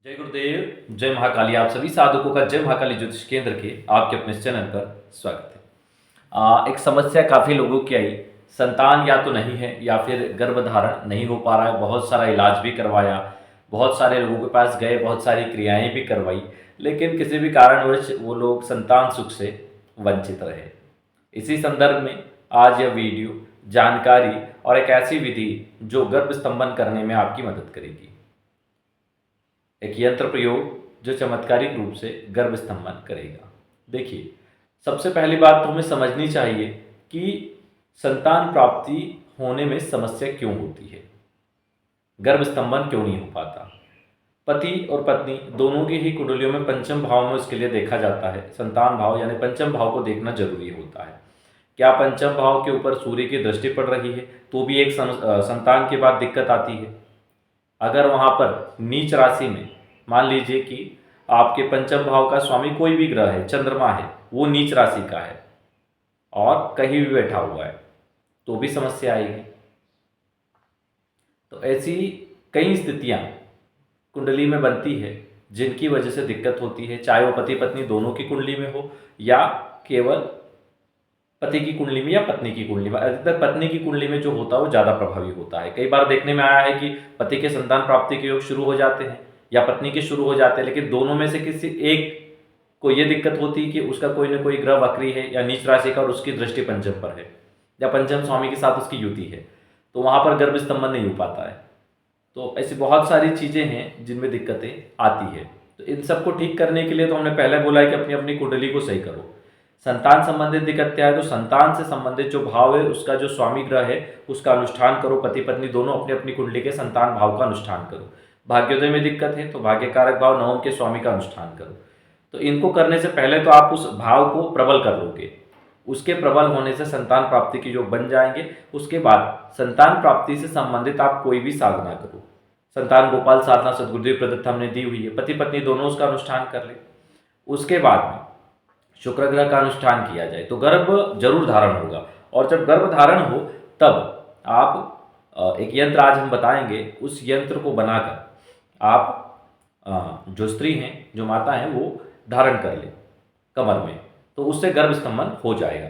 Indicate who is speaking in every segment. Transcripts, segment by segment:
Speaker 1: जय गुरुदेव, जय महाकाली। आप सभी साधकों का जय महाकाली ज्योतिष केंद्र के आपके अपने इस चैनल पर स्वागत है। एक समस्या काफ़ी लोगों की आई, संतान या तो नहीं है या फिर गर्भधारण नहीं हो पा रहा है। बहुत सारा इलाज भी करवाया, बहुत सारे लोगों के पास गए, बहुत सारी क्रियाएं भी करवाई, लेकिन किसी भी कारणवश वो लोग संतान सुख से वंचित रहे। इसी संदर्भ में आज यह वीडियो जानकारी और एक ऐसी विधि जो गर्भ स्तंभन करने में आपकी मदद करेगी। एक यंत्र प्रयोग जो चमत्कारिक रूप से गर्भ स्तंभन करेगा। देखिए, सबसे पहली बात तो हमें समझनी चाहिए कि संतान प्राप्ति होने में समस्या क्यों होती है, गर्भ स्तंभन क्यों नहीं हो पाता। पति और पत्नी दोनों की ही कुंडलियों में पंचम भाव में उसके लिए देखा जाता है। संतान भाव यानी पंचम भाव को देखना जरूरी होता है। क्या पंचम भाव के ऊपर सूर्य की दृष्टि पड़ रही है तो भी एक संतान के बाद दिक्कत आती है। अगर वहाँ पर नीच राशि में मान लीजिए कि आपके पंचम भाव का स्वामी कोई भी ग्रह है, चंद्रमा है, वो नीच राशि का है और कहीं भी बैठा हुआ है तो भी समस्या आएगी। तो ऐसी कई स्थितियां कुंडली में बनती है जिनकी वजह से दिक्कत होती है, चाहे वो पति पत्नी दोनों की कुंडली में हो या केवल पति की कुंडली में या पत्नी की कुंडली में। अधिकतर पत्नी की कुंडली में जो होता है वो ज़्यादा प्रभावी होता है। कई बार देखने में आया है कि पति के संतान प्राप्ति के योग शुरू हो जाते हैं या पत्नी के शुरू हो जाते हैं, लेकिन दोनों में से किसी एक को ये दिक्कत होती है कि उसका कोई ना कोई ग्रह वक्री है या नीच राशि का और उसकी दृष्टि पंचम पर है या पंचम स्वामी के साथ उसकी युति है, तो वहाँ पर गर्भ स्तंभन नहीं हो पाता है। तो ऐसी बहुत सारी चीज़ें हैं जिनमें दिक्कतें आती है। तो इन सबको ठीक करने के लिए तो हमने पहले बोला है कि अपनी अपनी कुंडली को सही करो। संतान संबंधित दिक्कत क्या है, तो संतान से संबंधित जो भाव है उसका जो स्वामी ग्रह है उसका अनुष्ठान करो। पति पत्नी दोनों अपनी अपनी कुंडली के संतान भाव का अनुष्ठान करो। भाग्योदय में दिक्कत है तो भाग्यकारक भाव नवम के स्वामी का अनुष्ठान करो। तो इनको करने से पहले तो आप उस भाव को प्रबल कर लोगे, उसके प्रबल होने से संतान प्राप्ति के योग बन जाएंगे। उसके बाद संतान प्राप्ति से संबंधित आप कोई भी साधना करो। संतान गोपाल साधना सदगुरुदेव प्रदत्त हमने दी हुई है, पति पत्नी दोनों उसका अनुष्ठान कर ले। उसके बाद में शुक्र ग्रह का अनुष्ठान किया जाए तो गर्भ जरूर धारण होगा। और जब गर्भ धारण हो तब आप एक यंत्र आज हम बताएंगे, उस यंत्र को बनाकर आप जो स्त्री हैं, जो माता हैं, वो धारण कर ले कमर में, तो उससे गर्भ स्तंभन हो जाएगा।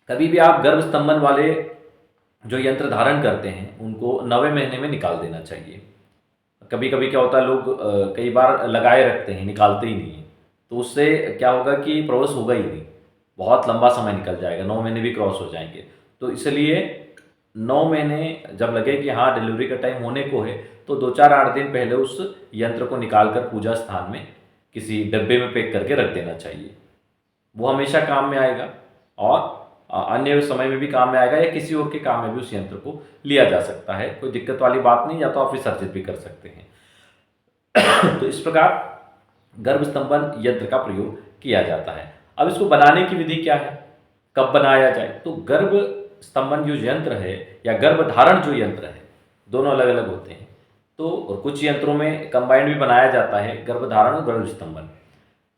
Speaker 1: कभी भी आप गर्भ स्तंभन वाले जो यंत्र धारण करते हैं उनको 9वें महीने में निकाल देना चाहिए। कभी कभी क्या होता है, लोग कई बार लगाए रखते हैं, निकालते ही नहीं है, तो उससे क्या होगा कि प्रवेश होगा ही नहीं, बहुत लंबा समय निकल जाएगा, 9 महीने भी क्रॉस हो जाएंगे। तो इसलिए 9 महीने जब लगे कि हाँ डिलीवरी का टाइम होने को है, तो 2-4-8 दिन पहले उस यंत्र को निकाल कर पूजा स्थान में किसी डब्बे में पैक करके रख देना चाहिए। वो हमेशा काम में आएगा और अन्य समय में भी काम में आएगा या किसी और के काम में भी उस यंत्र को लिया जा सकता है। कोई दिक्कत वाली बात नहीं, या तो आप विसर्जित भी कर सकते हैं। तो इस प्रकार गर्भ स्तंभन यंत्र का प्रयोग किया जाता है। अब इसको बनाने की विधि क्या है, कब बनाया जाए, तो गर्भ स्तंभन जो यंत्र है या गर्भ धारण जो यंत्र है, दोनों अलग अलग होते हैं। तो और कुछ यंत्रों में कंबाइंड भी बनाया जाता है गर्भ धारण और गर्भ स्तंभन।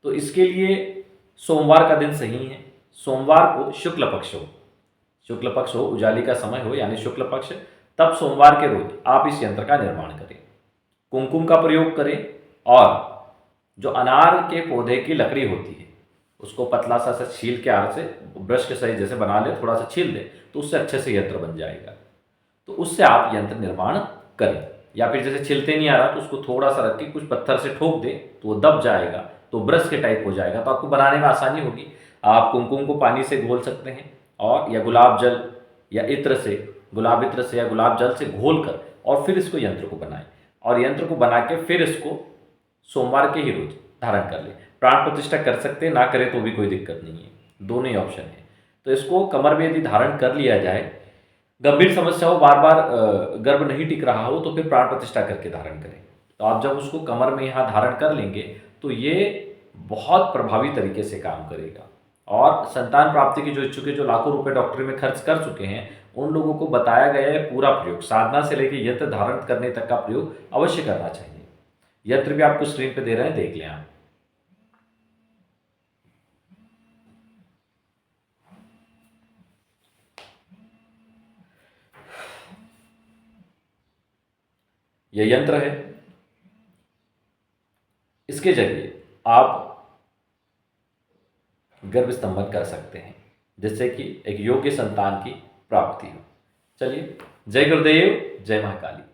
Speaker 1: तो इसके लिए सोमवार का दिन सही है। सोमवार को शुक्ल पक्ष हो, उजाली का समय हो यानी शुक्ल पक्ष, तब सोमवार के रोज आप इस यंत्र का निर्माण करें। कुमकुम का प्रयोग करें और जो अनार के पौधे की लकड़ी होती है उसको पतला सा छील के आर से ब्रश के सही जैसे बना ले, थोड़ा सा छील दे तो उससे अच्छे से यंत्र बन जाएगा। तो उससे आप यंत्र निर्माण करें, या फिर जैसे छिलते नहीं आ रहा तो उसको थोड़ा सा रख के कुछ पत्थर से ठोक दे तो वो दब जाएगा, तो ब्रश के टाइप हो जाएगा, तो आपको बनाने में आसानी होगी। आप कुमकुम को पानी से घोल सकते हैं और या गुलाब जल या इत्र से, गुलाब इत्र से या गुलाब जल से घोल कर और फिर इसको यंत्र को बनाएं और यंत्र को बना के फिर इसको सोमवार के ही रोज धारण कर ले। प्राण प्रतिष्ठा कर सकते हैं, ना करें तो भी कोई दिक्कत नहीं है, दोनों ही ऑप्शन है। तो इसको कमर में यदि धारण कर लिया जाए, गंभीर समस्या हो, बार बार गर्भ नहीं टिक रहा हो, तो फिर प्राण प्रतिष्ठा करके धारण करें। तो आप जब उसको कमर में यहाँ धारण कर लेंगे तो ये बहुत प्रभावी तरीके से काम करेगा। और संतान प्राप्ति के जो इच्छुक है, जो लाखों रुपए डॉक्टरी में खर्च कर चुके हैं, उन लोगों को बताया गया है पूरा प्रयोग, साधना से लेकर यंत्र धारण करने तक का प्रयोग अवश्य करना चाहिए। यंत्र भी आपको स्क्रीन पे दे रहे हैं, देख लें आप। यह यंत्र है, इसके जरिए आप गर्भ स्तंभन कर सकते हैं, जिससे कि एक योग्य संतान की प्राप्ति हो। चलिए, जय गुरुदेव, जय महाकाली।